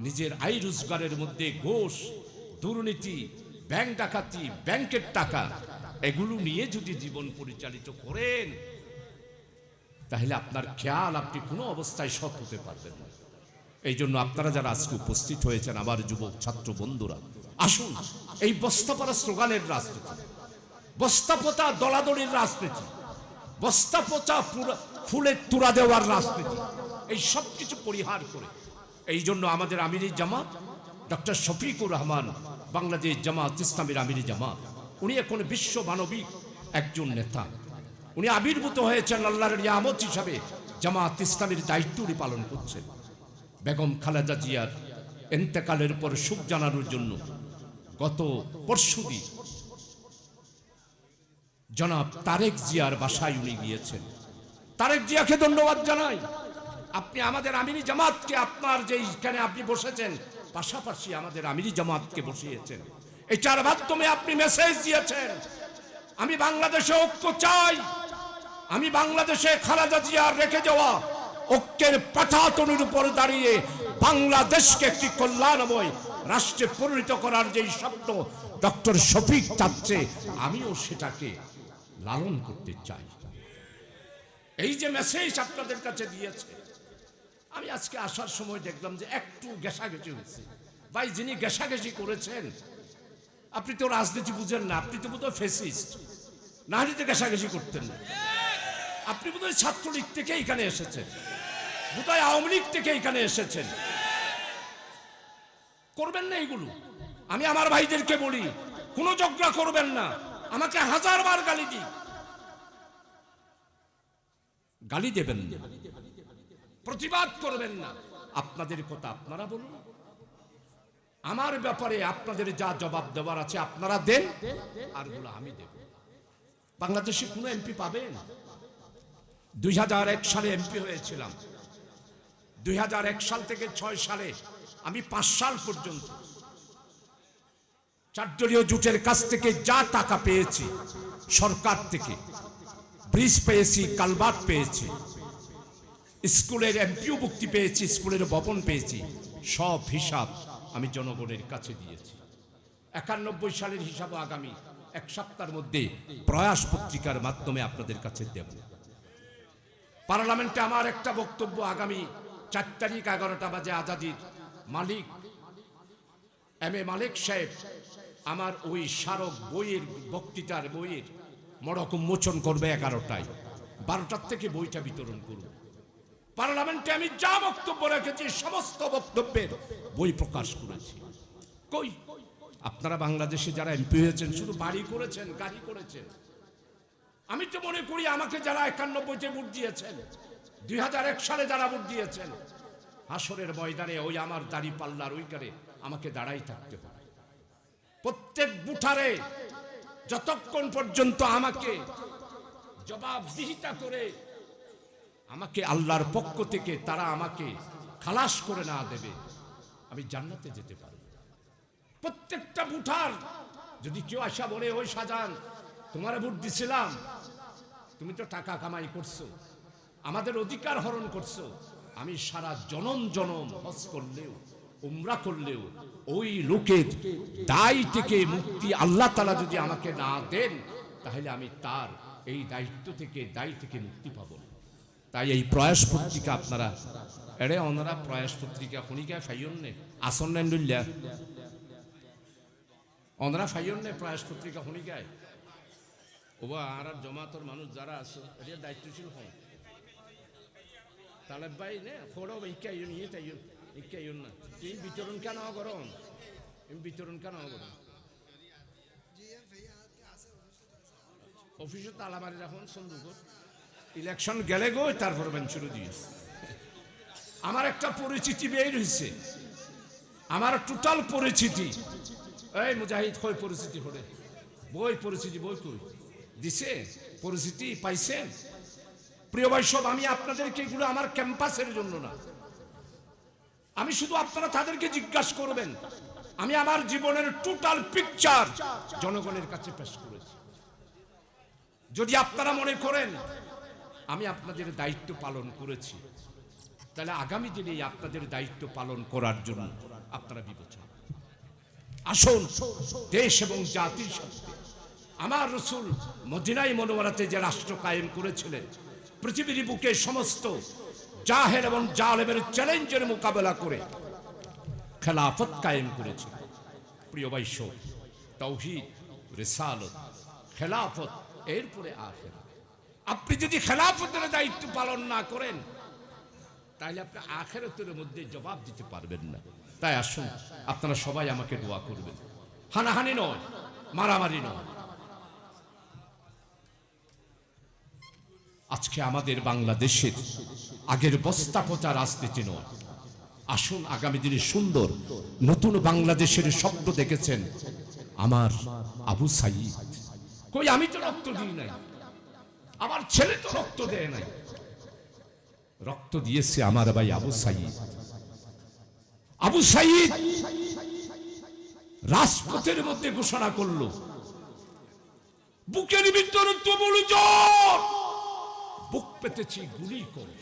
নিজের আয় রোজগারের মধ্যে ঘুষ, দুর্নীতি, ব্যাংক ডাকাতি, ব্যাংকের টাকা, এগুলো নিয়ে যদি জীবন পরিচালিত করেন, তাহলে আপনার খেয়াল আপনি কোনো অবস্থায় সৎ হতে পারবেন না। এই জন্য আপনারা যারা আজকে উপস্থিত হয়েছেন, আমার যুবক ছাত্র বন্ধুরা, আসুন এই বস্তাপড়া স্লোগানের রাজনীতি, বস্তাপচা দলাদলির রাজনীতি, বস্তাপচা ফুলে তুরা দেওয়ার রাজনীতি, এই সব কিছু পরিহার করে, এই জন্য আমাদের আমিরি জামাত ডক্টর শফিকুর রহমান, বাংলাদেশ জামাত ইসলামের আমিরি জামাত, উনি এখন বিশ্ব মানবিক একজন নেতা। উনি আবির্ভূত হয়েছেন আল্লাহর নিয়ামত হিসাবে, জামাত ইসলামের দায়িত্ব উনি পালন করছেন। বেগম খালেদা জিয়ার ইন্তেকালের পর শোক জানানোর জন্য গত পরশুদিন জনাব তারেক জিয়ার বাসায় উনি গিয়েছেন। তারেক জিয়াকে ধন্যবাদ জানাই। আপনি আমাদের আমিরি জামাতকে, আপনার যে এখানে আপনি বসেছেন, পাশাপাশি আমাদের আমিরি জামাতকে বসিয়েছেন। এটার মাধ্যমে আপনি মেসেজ দিয়েছেন, আমি বাংলাদেশে ঐক্য চাই, আমি বাংলাদেশে খালেদা জিয়ার রেখে যাওয়া ঐক্যের পাঠাতনের উপর দাঁড়িয়ে বাংলাদেশকে একটি কল্যাণময় রাষ্ট্রে পরিণত করার যে স্বপ্ন ডক্টর শফিক চাচ্ছে, আমিও সেটাকে লালন করতে চাই। এই যে মেসেজ আপনাদের কাছে দিয়েছে, আমি আজকে আসার সময় দেখলাম যে একটু ঘেঁষাঘেঁষি হয়েছে। ভাই, যিনি ঘেঁষাঘেঁষি করেছেন, আপনি তো রাজনীতি বুঝেন না, আপনি তো বোধহয় ফেসিস্ট, না হলে তো ঘেঁষাঘেঁষি করতেন না। আপনি বোধহয় ছাত্রলীগ থেকে এখানে এসেছেন, বোধহয় আওয়ামী লীগ থেকে এখানে এসেছেন। করবেন না এগুলো। আমি আমার ভাইদেরকে বলি, কোনো ঝগড়া করবেন না। আমাকে 1000 বার গালি দিই, গালি দেবেন না, প্রতিবাদ করবেন না। আপনাদের কথা আপনারা বলুন, আমার ব্যাপারে আপনাদের যা জবাব দেওয়ার আছে আপনারা দেন, আর গুলো আমি দেব। বাংলাদেশে কোনো এমপি পাবেন? 2001 সালে এমপি হয়েছিলাম। 2001 সাল থেকে 6 সালে আমি 5 সাল পর্যন্ত 4 দলীয় জোটের কাছ থেকে যা টাকা পেয়েছি, সরকার থেকে ব্রিজ পেয়েছি, কালভার্ট পেয়েছি, স্কুলের এমপিও মুক্তি পেয়েছি, স্কুলের ভবন পেয়েছি, সব হিসাব আমি জনগণের কাছে দিয়েছি। 91 সালের হিসাব আগামী 1 সপ্তাহের মধ্যে প্রয়াস পত্রিকার মাধ্যমে আপনাদের কাছে দেব। পার্লামেন্টে আমার একটা বক্তব্য আগামী 4 তারিখ 11টা বাজে আজাদির মালিক এম.এ. মালিক সাহেব আমার ওই স্মারক বইয়ের বক্তৃতার বইয়ের মড়ক উন্মোচন করবে 11টায়। 12টার থেকে বইটা বিতরণ করব। পার্লামেন্টে আমি যা বক্তব্য রেখেছি সমস্ত বক্তব্যের বই প্রকাশ করেছি। কই আপনারা বাংলাদেশে যারা এমপি হয়েছেন শুধু বাড়ি করেছেন, গাড়ি করেছেন? আমি তো মনে করি আমাকে যারা 91-তে ভোট দিয়েছেন, 2001 সালে যারা ভোট দিয়েছেন, হাসরের ময়দানে ওই আমার দাড়ি পাল্লার ওইখানে আমাকে দাঁড়াই থাকতে হবে। প্রত্যেক বুঠারে যতক্ষণ পর্যন্ত আমাকে জবাবদিহিতা করে আমাকে আল্লাহর পক্ষ থেকে তারা আমাকে খালাস করে না দেবে, আমি জান্নাতে যেতে পারবো। প্রত্যেকটা বুঠার যদি কেউ আসা বলে, ওই শাহজাহান তোমার ভোট দিছিলাম, তুমি তো টাকা কামাই করছো, আমাদের অধিকার হরণ করছো, আমি সারা জনম জনম হজ করলেও উমরা করলেও ওই লোকের দায় থেকে মুক্তি আল্লাহ তাআলা যদি আমাকে না দেন, তাহলে আমি তার এই দায়িত্ব থেকে দায় থেকে মুক্তি পাবো না। তাই এই প্রয়াস পত্রিকা আপনারা এড়ে ওনারা প্রয়াস পত্রিকা খনিকায় ফাইয়ন্নে আসন্ন নেন্ডুল্লা ওনারা ফাইয়ন্নে প্রয়াস পত্রিকা খনিকায় ওবা আর জমাতর মানুষ যারা আছে এটা দায়িত্বশীল হন। তালেব ভাই নে খোড়ো ইকাইন ইয়ে তাইন ইকাইন না তুই বিতরণ কেন করন? বিতরণ কেন করন? অফিসে তালা মারি রাখুন সন্দুক, ইলেকশন গেলে গো তারপর বেন শুরু দিয়ে। আমার একটা পরিচিতি বের হয়েছে, আমার টোটাল পরিচিতি। এই মুজাহিদ কই পরিচিতি হলে বই পরিচিতি বই কই দিছে, পরিচিতি পাইছেন? প্রিয় ভাই সব, আমি আপনাদেরকে এগুলো আমার ক্যাম্পাসের জন্য না, আমি শুধু আপনারা তাদেরকে জিজ্ঞাসা করবেন। আমি আমার জীবনের টোটাল পিকচার জনগণের কাছে পেশ করেছি। যদি আপনারা মনে করেন আমি আপনাদের দায়িত্ব পালন করেছি, তাহলে আগামী দিনে আপনাদের দায়িত্ব পালন করার জন্য আপনারা বিবেচনা আসুন। দেশ এবং জাতির সাথে আমার রাসূল মদিনায় মুনাওয়ারাতে যে রাষ্ট্র কায়েম করেছিলেন, পৃথিবীর বুকে সমস্ত জাহেল এবং জালেমের চ্যালেঞ্জের মোকাবেলা করে খেলাফত কায়েম করেছিল। প্রিয় ভাই সব, তাওহীদ, রিসালাত, খেলাফত, এরপরে আখিরাত। আপনি যদি খেলাফতের দায়িত্ব পালন না করেন, তাহলে আপনি আখিরাতের মধ্যে জবাব দিতে পারবেন না। তাই আসুন আপনারা সবাই আমাকে দোয়া করবেন, হানাহানি নয়, মারামারি নয়। আজকে আমাদের বাংলাদেশের আগের বস্তা পচা রাজনীতি নয়। আসুন আগামী দিনে সুন্দর নতুন বাংলাদেশের স্বপ্ন দেখেছেন আমার আবু সাঈদ। কই আমি তো রক্ত দিই নাই, আমার ছেলে তো রক্ত দেয় নাই, রক্ত দিয়েছে আমার ভাই আবু সাঈদ। আবু সাঈদ রাজপথের মধ্যে ঘোষণা করলো, বুকের ভিতরে তুমুল জ্বর, বুক পেতেছি গুলি করে।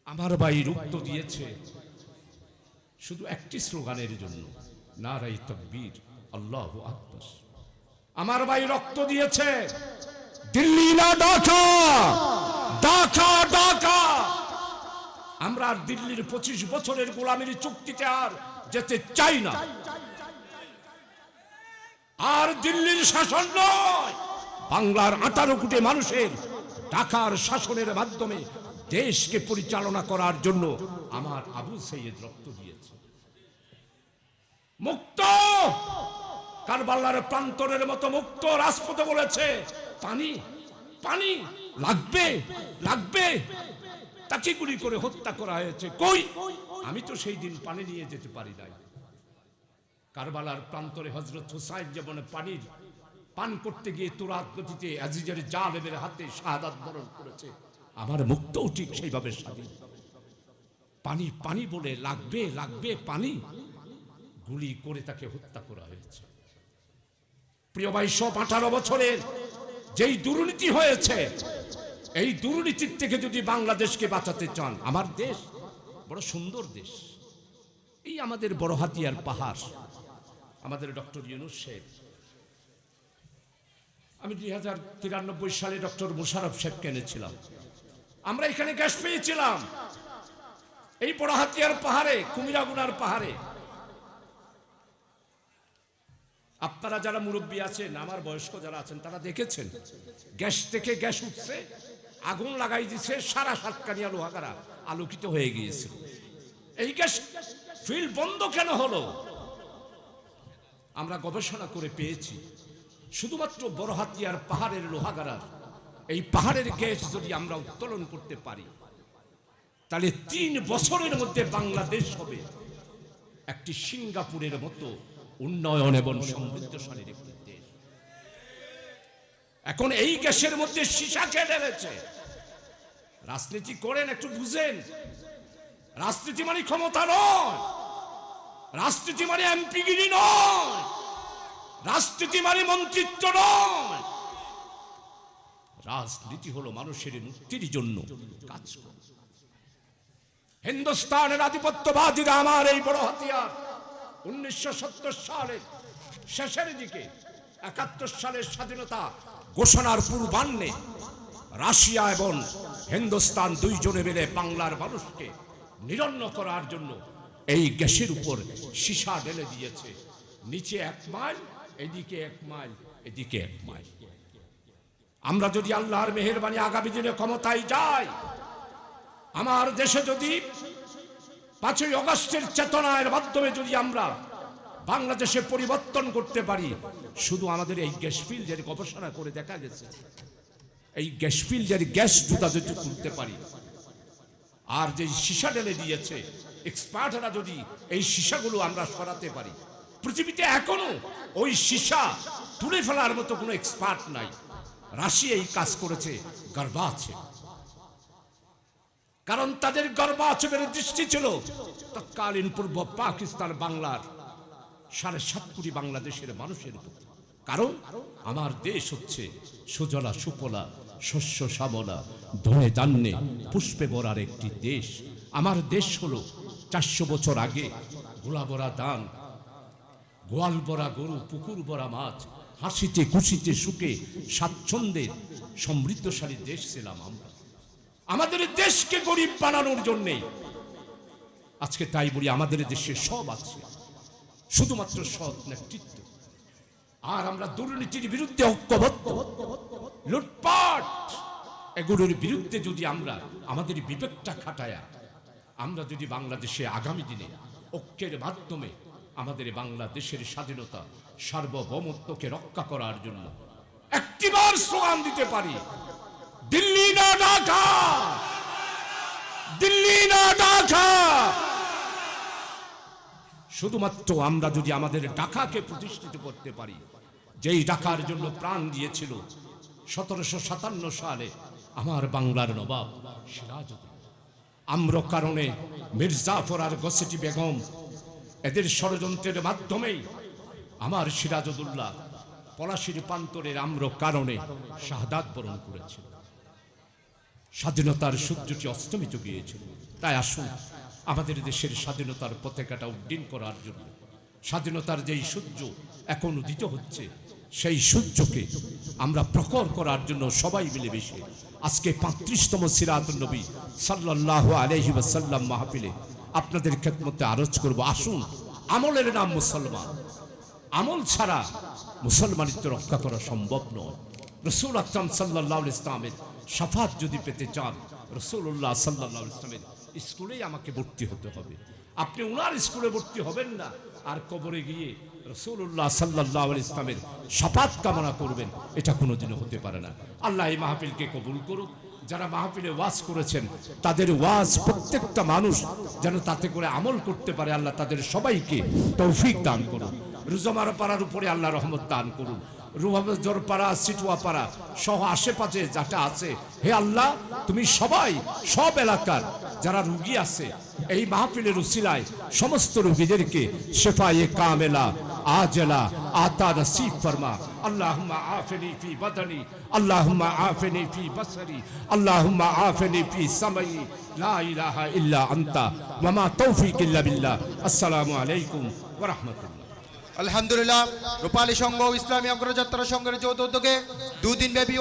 আমার ভাই রক্ত দিয়েছে শুধু একটি স্লোগানের জন্য, নারায়ে তাকবীর, আল্লাহু আকবার। আমার ভাই রক্ত দিয়েছে দিল্লি না ঢাকা, ঢাকা ঢাকা। আমরা আর দিল্লির 25 বছরের গোলামির চুক্তিতে আর যেতে চাই না। আর দিল্লির শাসন নয়, বাংলার 18 কোটি মানুষের ঢাকার শাসনের মাধ্যমে দেশকে পরিচালনা করার জন্য আমার আবু সাঈদ রক্ত দিয়েছে। মুক্ত কারবালার প্রান্তরের মতো মুক্ত রাজপথে বলেছে পানি পানি লাগবে লাগবে, তাকে গুলি করে হত্যা করা হয়েছে। কই? আমি তো সেই দিন পানি নিয়ে যেতে পারি নাই। কারবালার প্রান্তরে হযরত হুসাইন যেমন পানির পান করতে গিয়ে তুরাত নদীতে আজিজের জালেমের হাতে শাহাদাত বরণ করেছে, আমার মুক্তও ঠিক সেইভাবে স্বাধীন। পানি পানি বলে লাগবে লাগবে পানি, গুলি করে তাকে হত্যা করা হয়েছে। প্রিয় ভাই, 18 বছরের যেই দুর্নীতি হয়েছে, এই দুর্নীতির থেকে যদি বাংলাদেশকে বাঁচাতে চান, আমার দেশ বড় সুন্দর দেশ, এই আমাদের বড় হাতিয়ার পাহাড়, আমাদের ডক্টর ইউনূস সাহেব, আমি 2093 সালে ডক্টর মোশাররফ সাহেবকে এনেছিলাম, আমরা এখানে গ্যাস পেয়েছিলাম এই বড় হাতিয়ার পাহাড়ে, কুমিরাগুনার পাহাড়ে। আপনারা যারা মুরব্বী আছেন, আমার বয়স্ক যারা আছেন, তারা দেখেছেন গ্যাস থেকে গ্যাস উঠছে, আগুন লাগাই দিচ্ছে, সারা সাতকানিয়া লোহাগাড়া আলোকিত হয়ে গিয়েছে। এই গ্যাস ফিল্ড বন্ধ কেন হলো? আমরা গবেষণা করে পেয়েছি, শুধুমাত্র বড় হাতিয়ার পাহাড়ের লোহাগাড়ার এই পাহাড়ের গ্যাস যদি আমরা উত্তোলন করতে পারি, তাহলে 3 বছরের মধ্যে বাংলাদেশ হবে একটি সিঙ্গাপুরের মতো উন্নয়ন এবং সমৃদ্ধশালী একটি দেশ। এখন এই গ্যাসের মধ্যে সীসা কে ঢেলেছে? রাজনীতি করেন, একটু বুঝেন। রাজনীতি মানে ক্ষমতা নয়, রাজনীতি মানে এমপিগিরি নয়, রাজনীতি মানে মন্ত্রিত্ব নয়, রাজনীতি হলো মানুষের মুক্তির জন্য কাজ করা। হিন্দুস্তানের আধিপত্যবাদীরা আমার এই বড় হাতিয়ার 1970 সালের শেষের দিকে, 71 সালের স্বাধীনতা ঘোষণার পূর্বাহ্নে রাশিয়া এবং হিন্দুস্তান দুইজনে মিলে বাংলার মানুষকে নিরন্ন করার জন্য এই গ্যাসের উপর সীসা ঢেলে দিয়েছে। নিচে 1 মাইল, এদিকে 1 মাইল, এদিকে 1 মাইল। আমরা যদি আল্লাহর মেহেরবানি আগামী দিনে ক্ষমতায় যাই, আমার দেশে যদি 5ই আগস্টের চেতনার মাধ্যমে যদি আমরা বাংলাদেশে পরিবর্তন করতে পারি, শুধু আমাদের এই গ্যাস ফিল্ডের গবেষণা করে দেখা গেছে, এই গ্যাস ফিল্ডের গ্যাস জুতা যদি তুলতে পারি, আর যে সীসা ঢেলে দিয়েছে এক্সপার্টরা, যদি এই সীসাগুলো আমরা সরাতে পারি, পৃথিবীতে এখনো ওই সীসা তুলে ফেলার মতো কোনো এক্সপার্ট নাই। রাশিয়া এই কাজ করেছে, গর্ব আছে, কারণ তাদের গর্বাচরের দৃষ্টি ছিল তৎকালীন পূর্ব পাকিস্তান বাংলার 7.5 কোটি বাংলাদেশের মানুষের প্রতি। কারণ আমার দেশ হচ্ছে সুজলা সুফলা শস্য শ্যামলা ধনে ধান্যে পুষ্পে ভরার একটি দেশ। আমার দেশ হলো 400 বছর আগে গোলা ভরা ধান, গোয়াল ভরা গরু, পুকুর ভরা মাছ, হাসিতে খুশিতে সুখে স্বাচ্ছন্দ্যের সমৃদ্ধশালী দেশ ছিলাম আমরা। আমাদের দেশকে গরিব বানানোর জন্যে আজকে তাই বলি, আমাদের দেশে সব আছে, শুধুমাত্র সৎ নেতৃত্ব। আর আমরা দুর্নীতির বিরুদ্ধে ঐক্যবদ্ধ, লুটপাট এগুলোর বিরুদ্ধে যদি আমরা আমাদের বিবেকটা খাটায়া, আমরা যদি বাংলাদেশে আগামী দিনে ঐক্যের মাধ্যমে আমাদের বাংলাদেশের স্বাধীনতা সার্বভৌমত্বকে রক্ষা করার জন্য একটিবার স্লোগান দিতে পারি, দিল্লি না ঢাকা, দিল্লি না ঢাকা। শুধুমাত্র আমরা যদি আমাদের ঢাকাকে প্রতিষ্ঠিত করতে পারি, যেই ঢাকার জন্য প্রাণ দিয়েছিল 1757 সালে আমার বাংলার নবাব সিরাজউদ্দৌলা। আমরা কারণে মির্জাফর আর গসেটি বেগম এদের ষড়যন্ত্রের মাধ্যমেই আমার সিরাজউদ্দৌলা পলাশীর প্রান্তরের আমরা কারণে শাহাদাত বরণ করেছিল। স্বাধীনতার সূর্যটি অস্তমিত গিয়েছিল। তাই আসুন আমাদের দেশের স্বাধীনতার পতাকাটা উড্ডীন করার জন্য, স্বাধীনতার যেই সূর্য এখন উদিত হচ্ছে, সেই সূর্যকে আমরা প্রখর করার জন্য সবাই মিলেমিশে আজকে 35তম সিরাতুন নবী সাল্লাল্লাহু আলাইহি ওয়াসাল্লাম মাহফিলে আপনাদের খেদমতে আরজ করব। আসুন, আমলের নাম মুসলমান, আমল ছাড়া মুসলমানিত্ব রক্ষা করা সম্ভব নয়। রাসূল আকরাম সাল্লাল্লাহু আলাইহি ওয়াসাল্লামের শাফাত যদি পেতে চান, রাসূলুল্লাহ সাল্লাল্লাহু আলাইহি ওয়াসাল্লামের স্কুলেই আমাকে ভর্তি হতে হবে। আপনি ওনার স্কুলে ভর্তি হবেন না আর কবরে গিয়ে রাসূলুল্লাহ সাল্লাল্লাহু আলাইহি ইসলামের শাফাত কামনা করবেন, এটা কোনোদিনও হতে পারে না। আল্লাহ এই মাহফিলকে কবুল করুক। যারা মাহফিলে ওয়াজ করেছেন তাদের ওয়াজ প্রত্যেকটা মানুষ যেন তাতে করে আমল করতে পারে, আল্লাহ তাদের সবাইকে তৌফিক দান করুন। রুজমারা পাড়ার উপরে আল্লাহ রহমত দান করুন। রুহামজরপাড়া, সিটুয়াপাড়া সহ আশেপাশে যাটা আছে, হে আল্লাহ তুমি সব এলাকার যারা রুগী আছে এই মাহফিলের উসিলায় সমস্ত রুগীদেরকে শেফায়ে কামেলা আজলা আতা নসিব ফরমা। আল্লাহুম্মা আফিনি ফি বাদানি, আল্লাহুম্মা আফিনি ফি বসরি, আল্লাহুম্মা আফিনি ফি সামাই, লা ইলাহা ইল্লা আনতা ওয়া মা তৌফিক ইল্লা বিল্লাহ। আসসালামু আলাইকুম ওয়া রাহমাতুল্লাহ। আলহামদুলিল্লাহ, রূপালী সংঘ ও ইসলামী অগ্রযাত্রা সংঘের যৌথ উদ্যোগে 2 দিন ব্যাপী